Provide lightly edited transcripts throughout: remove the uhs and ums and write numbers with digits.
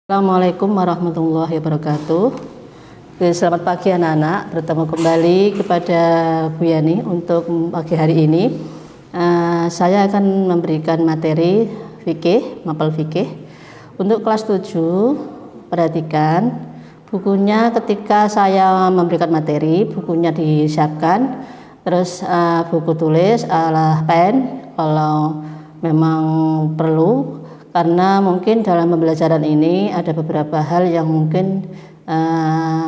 Assalamualaikum warahmatullahi wabarakatuh. Selamat pagi anak-anak, bertemu kembali kepada Bu Yani untuk pagi hari ini. Saya akan memberikan materi fikih, mapel fikih untuk kelas 7. Perhatikan bukunya ketika saya memberikan materi, bukunya disiapkan, terus buku tulis, alat pen kalau memang perlu. Karena mungkin dalam pembelajaran ini ada beberapa hal yang mungkin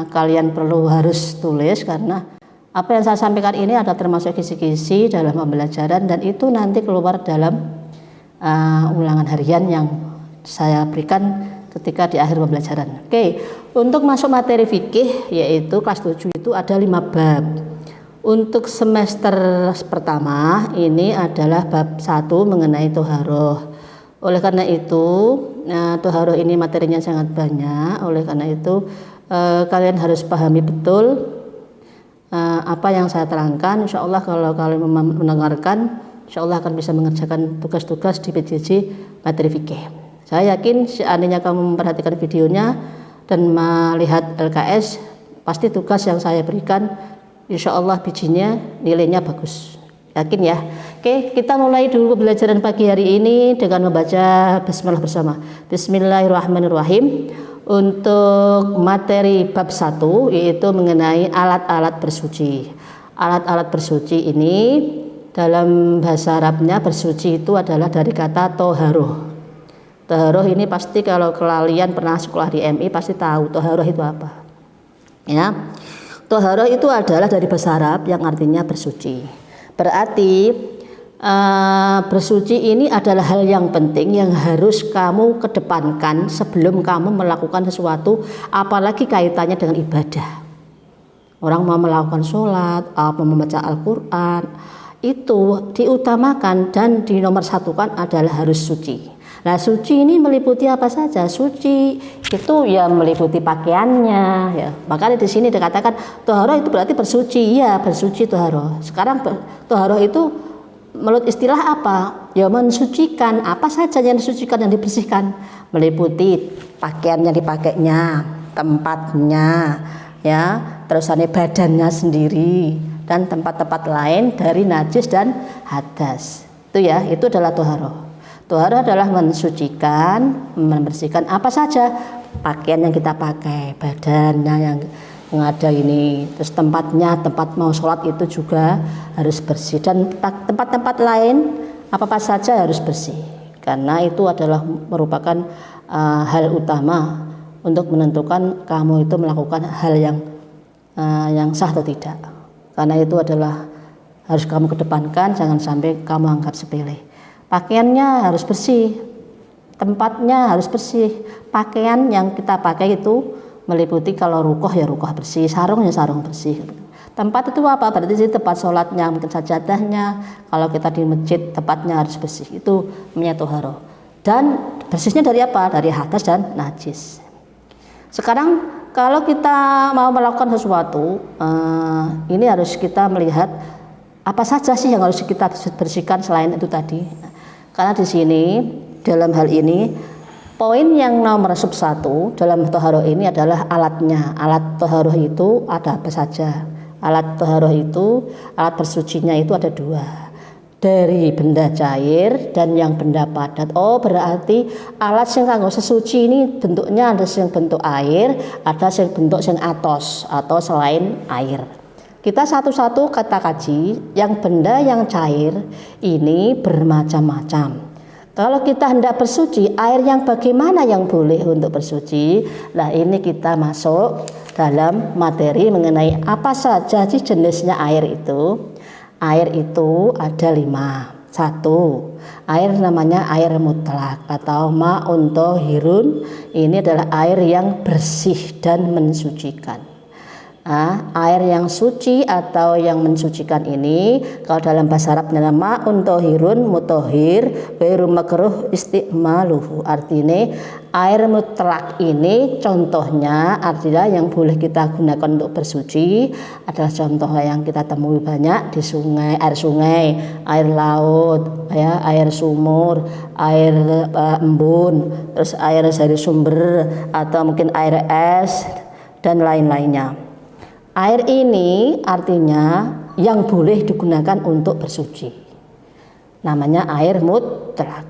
kalian perlu harus tulis, karena apa yang saya sampaikan ini ada termasuk kisi-kisi dalam pembelajaran dan itu nanti keluar dalam ulangan harian yang saya berikan ketika di akhir pembelajaran. Oke, untuk masuk materi fikih yaitu kelas 7 itu ada 5 bab. Untuk semester pertama ini adalah bab 1 mengenai toharoh. Oleh karena itu, toharoh ini materinya sangat banyak. Oleh karena itu, kalian harus pahami betul apa yang saya terangkan. Insya Allah kalau kalian mendengarkan, insya Allah akan bisa mengerjakan tugas-tugas di PJJ materi fikih. Saya yakin seandainya kamu memperhatikan videonya dan melihat LKS, pasti tugas yang saya berikan, insya Allah bijinya nilainya bagus. Yakin ya? Oke, kita mulai dulu pembelajaran pagi hari ini dengan membaca bismillah bersama. Bismillahirrahmanirrahim. Untuk materi bab 1 yaitu mengenai alat-alat bersuci. Alat-alat bersuci ini dalam bahasa Arabnya bersuci itu adalah dari kata toharoh. Toharoh ini pasti kalau kalian pernah sekolah di MI pasti tahu toharoh itu apa. Ya. Toharoh itu adalah dari bahasa Arab yang artinya bersuci. Berarti bersuci ini adalah hal yang penting yang harus kamu kedepankan sebelum kamu melakukan sesuatu, apalagi kaitannya dengan ibadah. Orang mau melakukan sholat, mau membaca Al-Quran, itu diutamakan dan dinomor satukan adalah harus suci. Nah, suci ini meliputi apa saja? Suci itu ya meliputi pakaiannya, ya. Makanya di sini dikatakan toharoh itu berarti bersuci, ya bersuci toharoh. Sekarang toharoh itu menurut istilah apa? Ya mensucikan. Apa saja yang disucikan, yang dibersihkan? Meliputi pakaian yang dipakainya, tempatnya, ya, terusannya badannya sendiri dan tempat-tempat lain dari najis dan hadas. Itu ya, itu adalah toharoh. Toharoh adalah mensucikan, membersihkan apa saja pakaian yang kita pakai, badannya yang ada ini, terus tempatnya, tempat mau sholat itu juga harus bersih, dan tempat-tempat lain apa saja harus bersih, karena itu adalah merupakan hal utama untuk menentukan kamu itu melakukan hal yang sah atau tidak, karena itu adalah harus kamu kedepankan, jangan sampai kamu anggap sepele. Pakaiannya harus bersih, tempatnya harus bersih, pakaian yang kita pakai itu meliputi kalau rukoh ya rukoh bersih, sarung ya sarung bersih. Tempat itu apa? Berarti sih tempat sholatnya, mungkin sajadahnya, kalau kita di masjid tempatnya harus bersih, itu namanya toharoh. Dan bersihnya dari apa? Dari hadas dan najis. Sekarang kalau kita mau melakukan sesuatu, ini harus kita melihat apa saja sih yang harus kita bersihkan selain itu tadi. Karena di sini dalam hal ini poin yang nomor 1 dalam toharoh ini adalah alatnya. Alat toharoh itu ada apa saja? Alat toharoh itu, alat bersucinya itu ada 2. Dari benda cair dan yang benda padat. Oh, berarti alat yang kanggo sesuci ini bentuknya ada yang bentuk air, ada yang bentuk yang atos atau selain air. Kita satu-satu kata kaji, yang benda yang cair ini bermacam-macam. Kalau kita hendak bersuci, air yang bagaimana yang boleh untuk bersuci? Nah, ini kita masuk dalam materi mengenai apa saja sih jenisnya air itu. Air itu ada 5. 1, air namanya air mutlak atau ma'un thahirun. Ini adalah air yang bersih dan mensucikan. Air yang suci atau yang mensucikan ini kalau dalam bahasa Arab nama untahirun mutahhir ghairu makruh istimaluhu. Artinya air mutlak ini contohnya artinya yang boleh kita gunakan untuk bersuci adalah contoh yang kita temui banyak di sungai, air laut, ya, air sumur, air embun, terus air dari sumber atau mungkin air es dan lain-lainnya. Air ini artinya yang boleh digunakan untuk bersuci. Namanya air mutlak.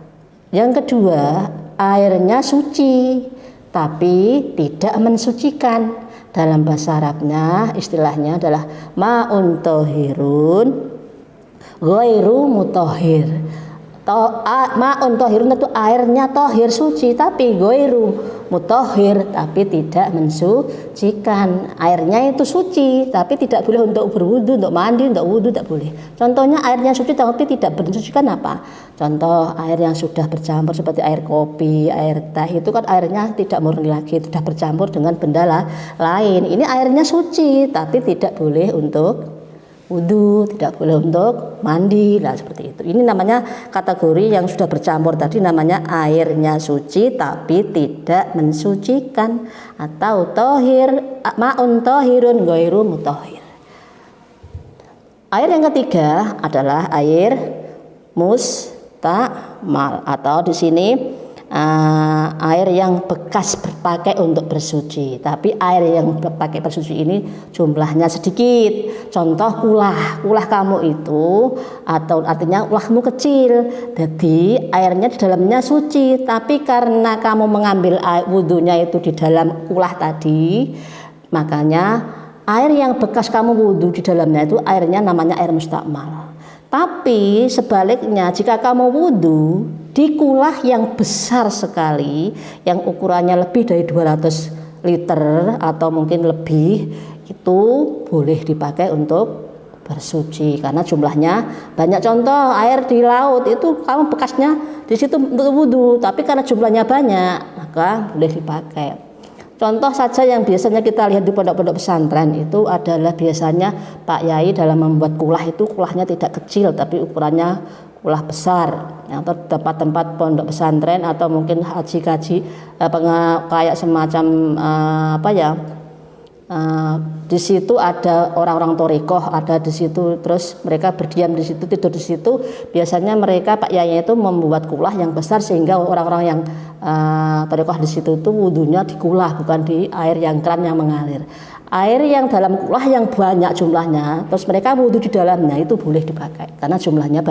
Yang kedua, airnya suci tapi tidak mensucikan. Dalam bahasa Arabnya istilahnya adalah ma'un thahirun ghairu mutahhir. Ma'un thahirun itu airnya thahir suci tapi ghairu mutahhir tapi tidak mensucikan. Airnya itu suci tapi tidak boleh untuk berwudu, untuk mandi, untuk wudu tidak boleh. Contohnya airnya suci tapi tidak mensucikan apa? Contoh air yang sudah bercampur seperti air kopi, air teh itu kan airnya tidak murni lagi, sudah bercampur dengan benda lain. Ini airnya suci tapi tidak boleh untuk wudu, tidak boleh untuk mandi lah, seperti itu. Ini namanya kategori yang sudah bercampur tadi, namanya airnya suci tapi tidak mensucikan atau tohir, ma'un tohirun ghairu mutahhir. Air yang ketiga adalah air mustamal atau di sini air yang bekas berpakai untuk bersuci, tapi air yang berpakai bersuci ini jumlahnya sedikit. Contoh kulah kamu itu, atau artinya kulahmu kecil, jadi airnya di dalamnya suci, tapi karena kamu mengambil air wudhunya itu di dalam kulah tadi, makanya air yang bekas kamu wudhu di dalamnya itu airnya namanya air mustakmal. Tapi sebaliknya jika kamu wudhu di kulah yang besar sekali, yang ukurannya lebih dari 200 liter atau mungkin lebih, itu boleh dipakai untuk bersuci karena jumlahnya banyak. Contoh air di laut itu kamu bekasnya di situ untuk wudhu, tapi karena jumlahnya banyak maka boleh dipakai. Contoh saja yang biasanya kita lihat di pondok-pondok pesantren itu adalah biasanya Pak Yai dalam membuat kulah itu kulahnya tidak kecil tapi ukurannya kulah besar. Atau tempat-tempat pondok pesantren atau mungkin haji-haji kayak semacam di situ ada orang-orang thariqah ada di situ, terus mereka berdiam di situ, tidur di situ. Biasanya mereka Pak Yai itu membuat kulah yang besar sehingga orang-orang yang thariqah di situ itu wudunya di kulah, bukan di air yang keran yang mengalir. Air yang dalam kulah yang banyak jumlahnya, terus mereka wudhu di dalamnya, itu boleh dipakai karena jumlahnya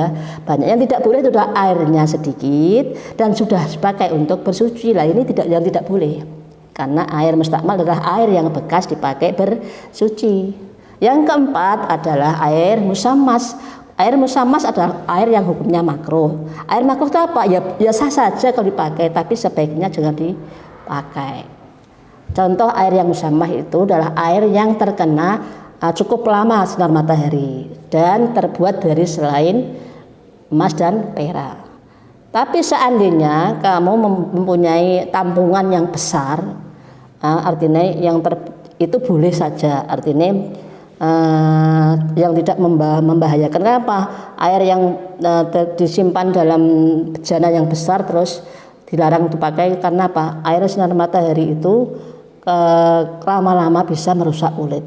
banyak. Yang tidak boleh itu adalah airnya sedikit dan sudah dipakai untuk bersuci. Lah ini yang tidak boleh. Karena air mustakmal adalah air yang bekas dipakai bersuci. Yang keempat adalah air musammas. Air musammas adalah air yang hukumnya makruh. Air makruh itu apa? Ya sah saja kalau dipakai, tapi sebaiknya jangan dipakai. Contoh air yang musammah itu adalah air yang terkena cukup lama sinar matahari dan terbuat dari selain emas dan perak. Tapi seandainya kamu mempunyai tampungan yang besar, artinya itu boleh saja, artinya yang tidak membahayakan. Kenapa? Air yang disimpan dalam bejana yang besar terus dilarang dipakai karena apa? Air sinar matahari itu lama-lama bisa merusak kulit.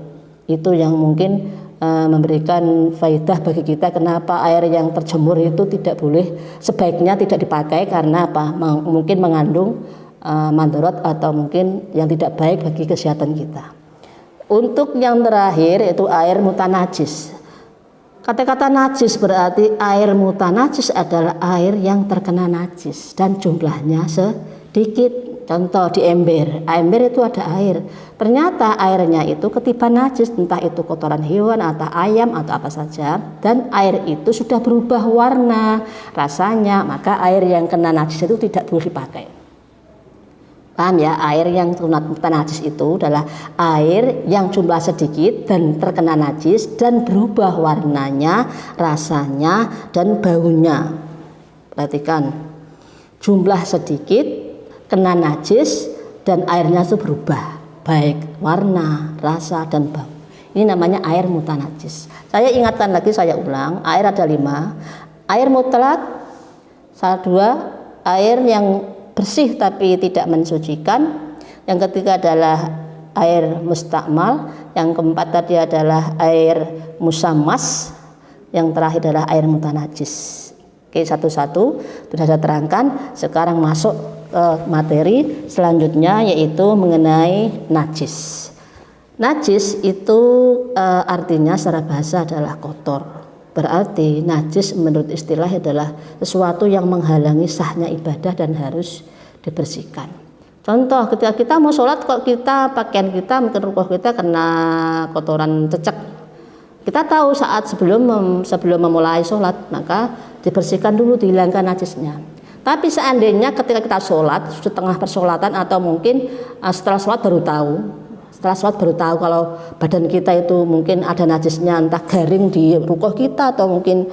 Itu yang mungkin memberikan faedah bagi kita. Kenapa air yang terjemur itu tidak boleh, sebaiknya tidak dipakai karena apa? Mungkin mengandung mandorot atau mungkin yang tidak baik bagi kesehatan kita. Untuk yang terakhir yaitu air mutanajis. Kata-kata najis berarti air mutanajis adalah air yang terkena najis dan jumlahnya sedikit. Contoh di ember itu ada air. Ternyata airnya itu ketiban najis, entah itu kotoran hewan atau ayam atau apa saja, dan air itu sudah berubah warna, rasanya, maka air yang kena najis itu tidak boleh dipakai. Paham ya? Air yang kena najis itu adalah air yang jumlah sedikit dan terkena najis dan berubah warnanya, rasanya, dan baunya. Perhatikan, jumlah sedikit, kena najis dan airnya itu berubah, baik warna, rasa, dan bau. Ini namanya air mutanajis. Saya ingatkan lagi, saya ulang, air ada 5. Air mutlak, 2, air yang bersih tapi tidak mensucikan. Yang ketiga adalah air mustakmal. Yang keempat tadi adalah air musammas. Yang terakhir adalah air mutanajis. Oke, satu-satu sudah saya terangkan. Sekarang masuk ke materi selanjutnya, yaitu mengenai najis. Najis itu artinya secara bahasa adalah kotor. Berarti najis menurut istilah adalah sesuatu yang menghalangi sahnya ibadah dan harus dibersihkan. Contoh, ketika kita mau sholat, kok pakaian kita, mungkin rukuh kita kena kotoran cecek. Kita tahu saat sebelum memulai sholat, maka dibersihkan dulu, dihilangkan najisnya. Tapi seandainya ketika kita sholat, setengah persolatan atau mungkin setelah sholat baru tahu, kalau badan kita itu mungkin ada najisnya, entah garing di rukuh kita atau mungkin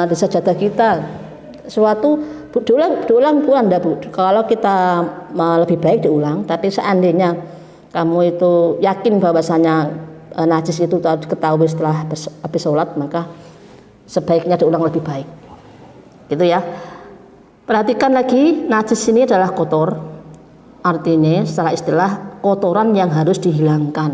di sajadah kita. Suatu diulang enggak, Bu? Kalau kita lebih baik diulang, tapi seandainya kamu itu yakin bahwasanya najis itu diketahui setelah habis sholat, maka sebaiknya diulang lebih baik. Gitu ya. Perhatikan lagi, najis ini adalah kotor. Artinya secara istilah kotoran yang harus dihilangkan,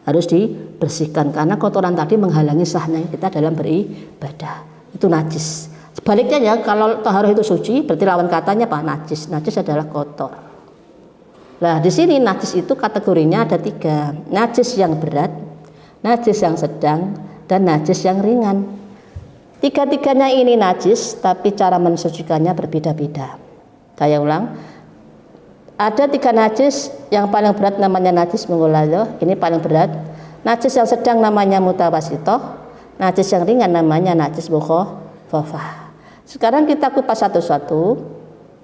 harus dibersihkan, karena kotoran tadi menghalangi sahnya kita dalam beribadah. Itu najis. Sebaliknya ya, kalau taharah itu suci, berarti lawan katanya apa? Najis. Najis adalah kotor. Nah, di sini najis itu kategorinya ada 3. Najis yang berat, najis yang sedang, dan najis yang ringan. 3-tiganya ini najis, tapi cara mensucikannya berbeda-beda. Saya ulang. Ada 3 najis. Yang paling berat namanya najis mughalladah, ini paling berat. Najis yang sedang namanya mutawasithah. Najis yang ringan namanya najis mukhaffafah. Sekarang kita kupas satu-satu.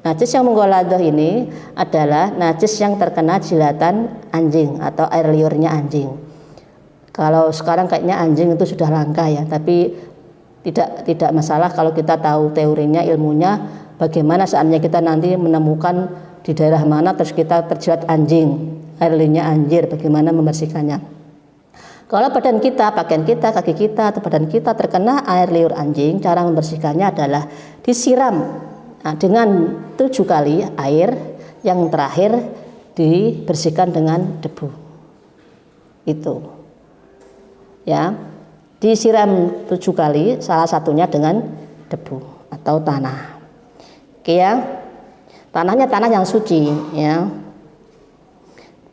Najis yang mughalladah ini adalah najis yang terkena jilatan anjing atau air liurnya anjing. Kalau sekarang kayaknya anjing itu sudah langka ya, tapi tidak masalah kalau kita tahu teorinya, ilmunya, bagaimana seandainya kita nanti menemukan di daerah mana terus kita terjerat anjing, air liurnya anjir, bagaimana membersihkannya. Kalau badan kita, pakaian kita, kaki kita atau badan kita terkena air liur anjing, cara membersihkannya adalah disiram dengan 7 kali air, yang terakhir dibersihkan dengan debu. Itu ya, disiram 7 kali, salah satunya dengan debu atau tanah. Oke ya, tanahnya tanah yang suci ya.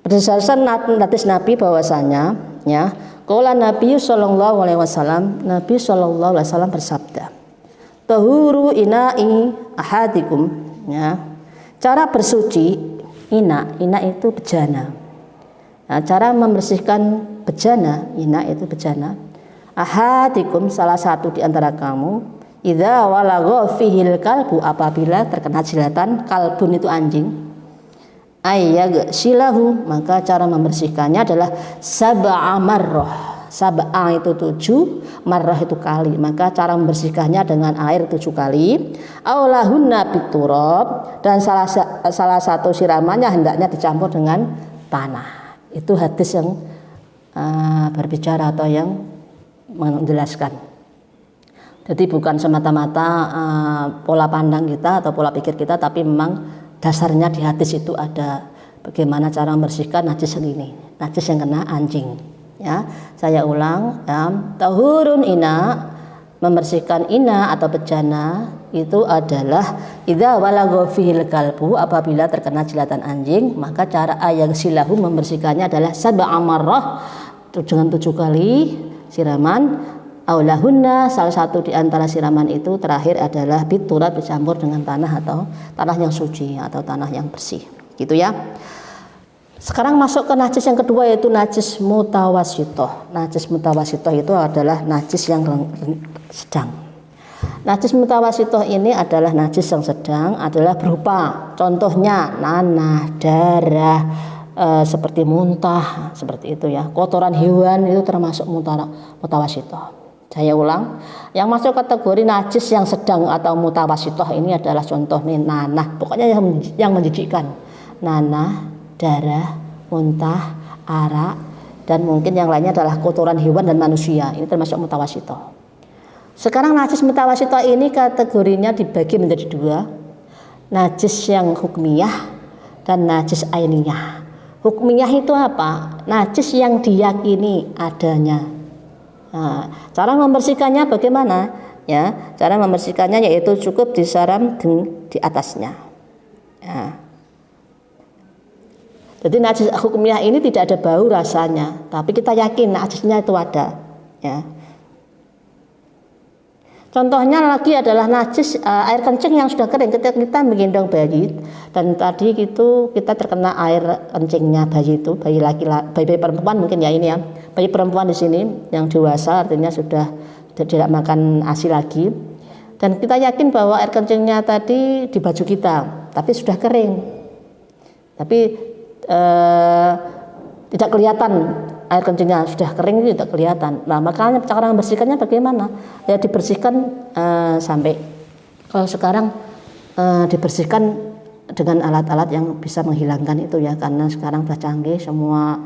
Berdasarkan hadis Nabi bahwasanya ya, qala Nabi sallallahu alaihi wasallam, Nabi sallallahu alaihi wasallam bersabda, tahuru ina'i ahadikum ya. Cara bersuci ina itu bejana. Nah, cara membersihkan bejana, ina itu bejana. Ahadikum, salah satu di antara kamu, idza walagha fihil kalbu, apabila terkena jilatan kalbun itu anjing, ayyag silahu, maka cara membersihkannya adalah sab'a marrah. Sab'a itu 7, marrah itu kali, maka cara membersihkannya dengan air 7 kali. Aulahunna biturab, dan salah satu siramannya hendaknya dicampur dengan tanah. Itu hadis yang berbicara atau yang menjelaskan. Jadi bukan semata-mata pola pandang kita atau pola pikir kita, tapi memang dasarnya di hadis itu ada bagaimana cara membersihkan najis yang ini, najis yang kena anjing. Ya, saya ulang, ya, tahurun ina, membersihkan ina atau bejana itu adalah idza walagha fihil kalbu, apabila terkena jilatan anjing, maka cara ayag silahu membersihkannya adalah sab'a marrah, dengan 7 kali siraman. Aulahunna, salah satu di antara siraman itu terakhir adalah biturab, dicampur dengan tanah atau tanah yang suci atau tanah yang bersih. Gitu ya. Sekarang masuk ke najis yang kedua, yaitu najis mutawasithah. Najis mutawasithah itu adalah najis yang sedang. Najis mutawasithah ini adalah najis yang sedang, adalah berupa contohnya nanah, darah, seperti muntah, seperti itu ya. Kotoran hewan itu termasuk mutawasithah. Saya ulang, yang masuk kategori najis yang sedang atau mutawasithah ini adalah contohnya nanah, pokoknya yang menjijikkan. Nanah, darah, muntah, arak, dan mungkin yang lainnya adalah kotoran hewan dan manusia. Ini termasuk mutawasitoh. Sekarang najis mutawasitoh ini kategorinya dibagi menjadi dua, najis yang hukmiyah dan najis ainiyah. Hukmiyah itu apa? Najis yang diyakini adanya. Nah, cara membersihkannya bagaimana? Ya, cara membersihkannya yaitu cukup disiram di atasnya. Ya. Jadi najis hukmiyah ini tidak ada bau rasanya, tapi kita yakin najisnya itu ada. Ya. Contohnya lagi adalah najis air kencing yang sudah kering ketika kita menggendong bayi, dan tadi itu kita terkena air kencingnya bayi itu, bayi laki-laki, bayi perempuan mungkin ya ini ya, bayi perempuan di sini yang dewasa artinya sudah tidak makan ASI lagi, dan kita yakin bahwa air kencingnya tadi di baju kita, tapi sudah kering, tapi tidak kelihatan. Air kencingnya sudah kering itu tidak kelihatan. Nah, makanya cara membersihkannya bagaimana? Ya dibersihkan sampai kalau sekarang dibersihkan dengan alat-alat yang bisa menghilangkan itu ya, karena sekarang sudah canggih, semua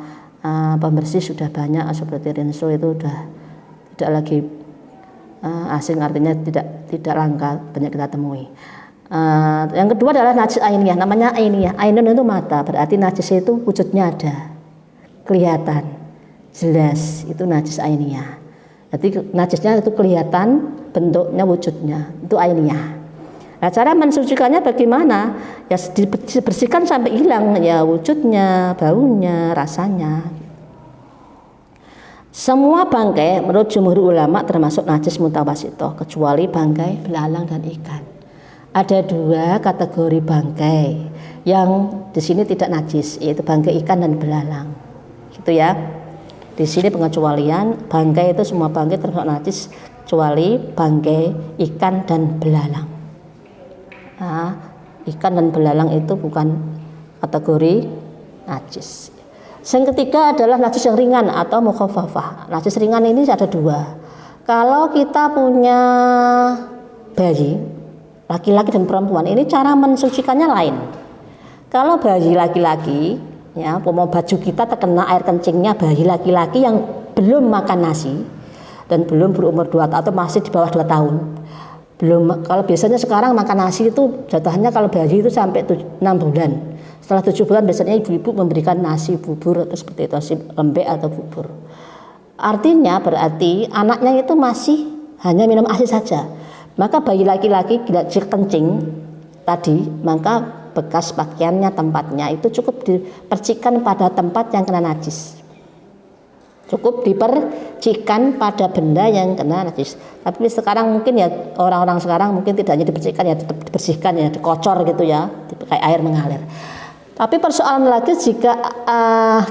pembersih sudah banyak seperti Rinso itu sudah tidak lagi asing, artinya tidak langka, banyak kita temui. Yang kedua adalah najis ainiyah, namanya ainiyah. Ainun itu mata, berarti najis itu wujudnya ada, kelihatan. Jelas itu najis ainiyah. Jadi najisnya itu kelihatan bentuknya, wujudnya, itu ainiyah. Nah, cara mensucikannya bagaimana? Ya dibersihkan sampai hilang ya wujudnya, baunya, rasanya. Semua bangkai menurut jumhur ulama termasuk najis mutawasitoh kecuali bangkai belalang dan ikan. Ada dua kategori bangkai yang di sini tidak najis, yaitu bangkai ikan dan belalang. Gitu ya. Di sini pengecualian, bangkai itu semua bangkai termasuk najis kecuali bangkai ikan dan belalang. Nah, ikan dan belalang itu bukan kategori najis. Yang ketiga adalah najis yang ringan atau mukhafafah. Najis ringan ini ada dua. Kalau kita punya bayi, laki-laki dan perempuan, ini cara mensucikannya lain. Kalau bayi laki-laki, ya, mau baju kita terkena air kencingnya bayi laki-laki yang belum makan nasi dan belum berumur 2 tahun atau masih di bawah 2 tahun. Belum, kalau biasanya sekarang makan nasi itu jatuhnya kalau bayi itu sampai 6 bulan. Setelah 7 bulan biasanya ibu-ibu memberikan nasi bubur atau seperti itu, nasi lembek atau bubur. Artinya berarti anaknya itu masih hanya minum ASI saja. Maka bayi laki-laki tidak kencing tadi, maka bekas pakaiannya, tempatnya itu cukup dipercikan pada tempat yang kena najis. Cukup dipercikan pada benda yang kena najis. Tapi sekarang mungkin ya orang-orang sekarang mungkin tidak hanya dipercikan ya, tetap dibersihkan ya, dikocor gitu ya, kayak air mengalir. Tapi persoalan lagi jika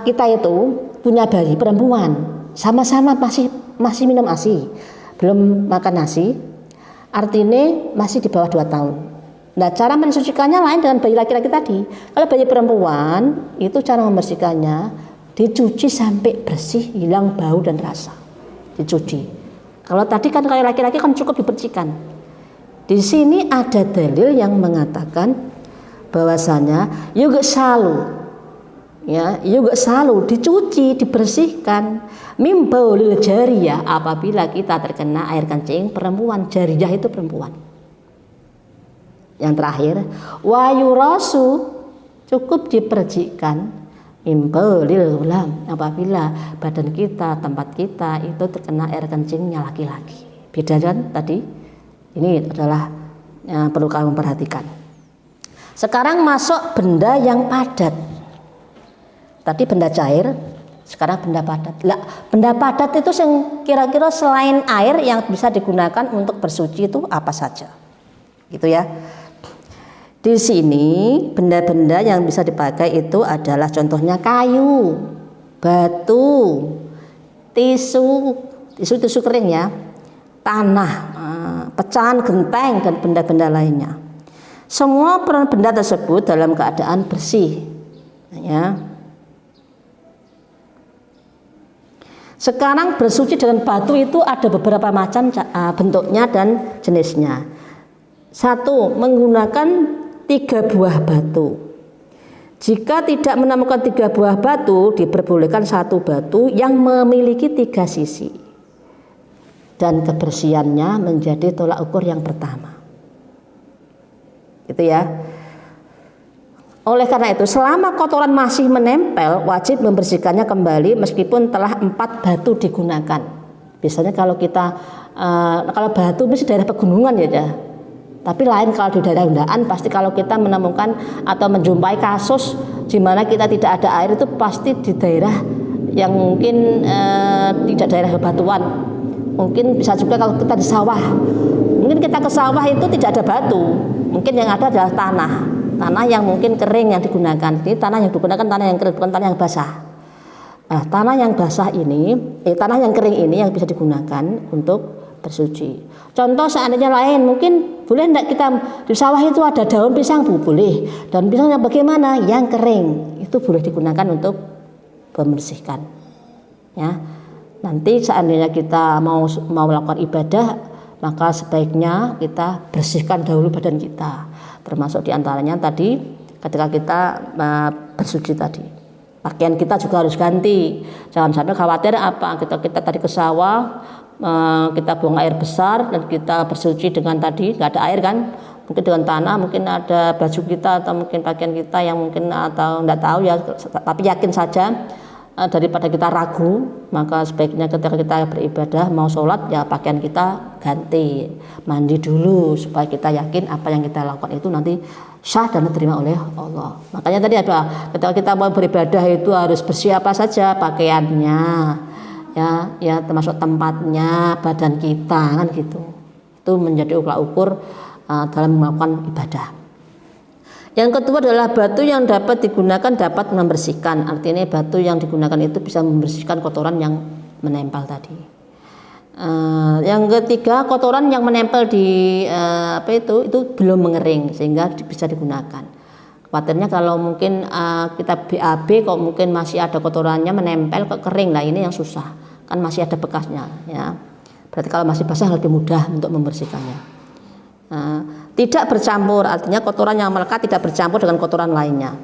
kita itu punya bayi perempuan, sama-sama masih minum ASI, belum makan nasi, artinya masih di bawah 2 tahun. Nah, cara mensucikannya lain dengan bayi laki-laki tadi. Kalau bayi perempuan itu cara membersihkannya dicuci sampai bersih, hilang bau dan rasa. Dicuci. Kalau tadi kan kalau laki-laki kan cukup dipercikan. Di sini ada dalil yang mengatakan bahwasanya juga selalu dicuci, dibersihkan mimbaulil jariyah apabila kita terkena air kencing perempuan. Jariyah itu perempuan. Yang terakhir, wayurasu cukup dipercikan imbalil ulam apabila badan kita, tempat kita itu terkena air kencingnya laki-laki. Beda kan tadi? Ini adalah yang perlu kamu perhatikan. Sekarang masuk benda yang padat. Tadi benda cair, sekarang benda padat. Lah, benda padat itu yang kira-kira selain air yang bisa digunakan untuk bersuci itu apa saja? Gitu ya. Di sini benda-benda yang bisa dipakai itu adalah contohnya kayu, batu, tisu kering ya, tanah, pecahan genteng dan benda-benda lainnya. Semua benda tersebut dalam keadaan bersih. Ya. Sekarang bersuci dengan batu itu ada beberapa macam bentuknya dan jenisnya. 1, menggunakan 3 buah batu. Jika tidak menemukan 3 buah batu, diperbolehkan 1 batu yang memiliki 3 sisi. Dan kebersihannya menjadi tolak ukur yang pertama. Gitu ya. Oleh karena itu, selama kotoran masih menempel, wajib membersihkannya kembali meskipun telah 4 batu digunakan. Biasanya kalau kita kalau batu mesti daerah pegunungan ya. Tapi lain kalau di daerah undaan, pasti kalau kita menemukan atau menjumpai kasus di mana kita tidak ada air, itu pasti di daerah yang mungkin tidak daerah bebatuan. Mungkin bisa juga kalau kita di sawah. Mungkin kita ke sawah itu tidak ada batu. Mungkin yang ada adalah tanah yang mungkin kering yang digunakan. Ini tanah yang digunakan tanah yang kering, bukan tanah yang basah. Nah, tanah yang basah ini, tanah yang kering ini yang bisa digunakan untuk bersuci. Contoh seandainya lain, mungkin boleh enggak kita di sawah itu ada daun pisang, boleh. Daun pisangnya bagaimana? Yang kering itu boleh digunakan untuk membersihkan. Ya, nanti seandainya kita mau melakukan ibadah, maka sebaiknya kita bersihkan dahulu badan kita, termasuk diantaranya tadi ketika kita bersuci tadi. Pakaian kita juga harus ganti. Jangan sampai khawatir kita tadi ke sawah, kita buang air besar dan kita bersuci dengan tadi nggak ada air kan, mungkin dengan tanah, mungkin ada baju kita atau mungkin pakaian kita yang mungkin atau nggak tahu ya, tapi yakin saja daripada kita ragu, maka sebaiknya ketika kita beribadah mau sholat ya pakaian kita ganti, mandi dulu supaya kita yakin apa yang kita lakukan itu nanti sah dan diterima oleh Allah. Makanya tadi ketika kita mau beribadah itu harus bersih apa saja pakaiannya, ya termasuk tempatnya, badan kita kan gitu. Itu menjadi ukur dalam melakukan ibadah. Yang kedua adalah batu yang dapat digunakan dapat membersihkan. Artinya batu yang digunakan itu bisa membersihkan kotoran yang menempel tadi. Yang ketiga, kotoran yang menempel di itu belum mengering sehingga bisa digunakan. Khawatirnya kalau mungkin kita BAB kok mungkin masih ada kotorannya menempel kok kering, lah ini yang susah. Kan masih ada bekasnya ya. Berarti kalau masih basah lebih mudah untuk membersihkannya. Tidak bercampur, artinya kotoran yang melekat tidak bercampur dengan kotoran lainnya.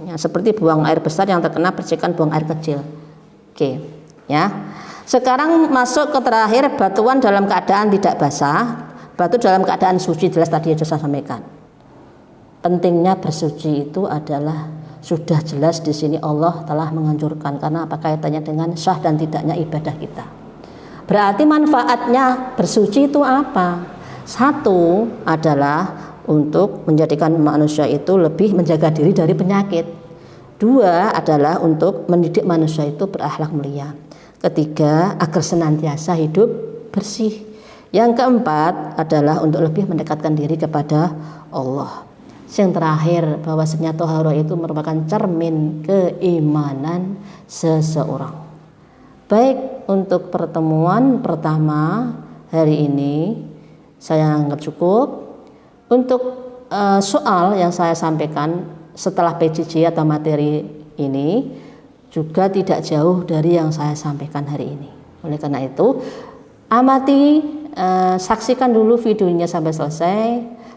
Ya, seperti buang air besar yang terkena percikan buang air kecil. Oke, ya. Sekarang masuk ke terakhir, batuan dalam keadaan tidak basah, batu dalam keadaan suci, jelas tadi sudah saya sampaikan. Pentingnya bersuci itu adalah sudah jelas di sini Allah telah menganjurkan, karena apa kaitannya dengan sah dan tidaknya ibadah kita. Berarti manfaatnya bersuci itu apa? Satu adalah untuk menjadikan manusia itu lebih menjaga diri dari penyakit. Dua adalah untuk mendidik manusia itu berakhlak mulia. Ketiga, agar senantiasa hidup bersih. Yang keempat adalah untuk lebih mendekatkan diri kepada Allah. Yang terakhir, bahwasanya thaharah itu merupakan cermin keimanan seseorang. Baik, untuk pertemuan pertama hari ini saya anggap cukup. Untuk soal yang saya sampaikan setelah PJJ atau materi ini juga tidak jauh dari yang saya sampaikan hari ini. Oleh karena itu, amati, saksikan dulu videonya sampai selesai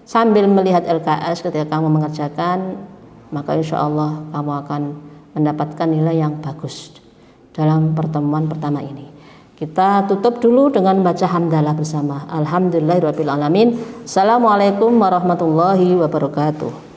sambil melihat LKS ketika kamu mengerjakan, maka insya Allah kamu akan mendapatkan nilai yang bagus dalam pertemuan pertama ini. Kita tutup dulu dengan baca hamdalah bersama. Alhamdulillahirabbil alamin. Assalamualaikum warahmatullahi wabarakatuh.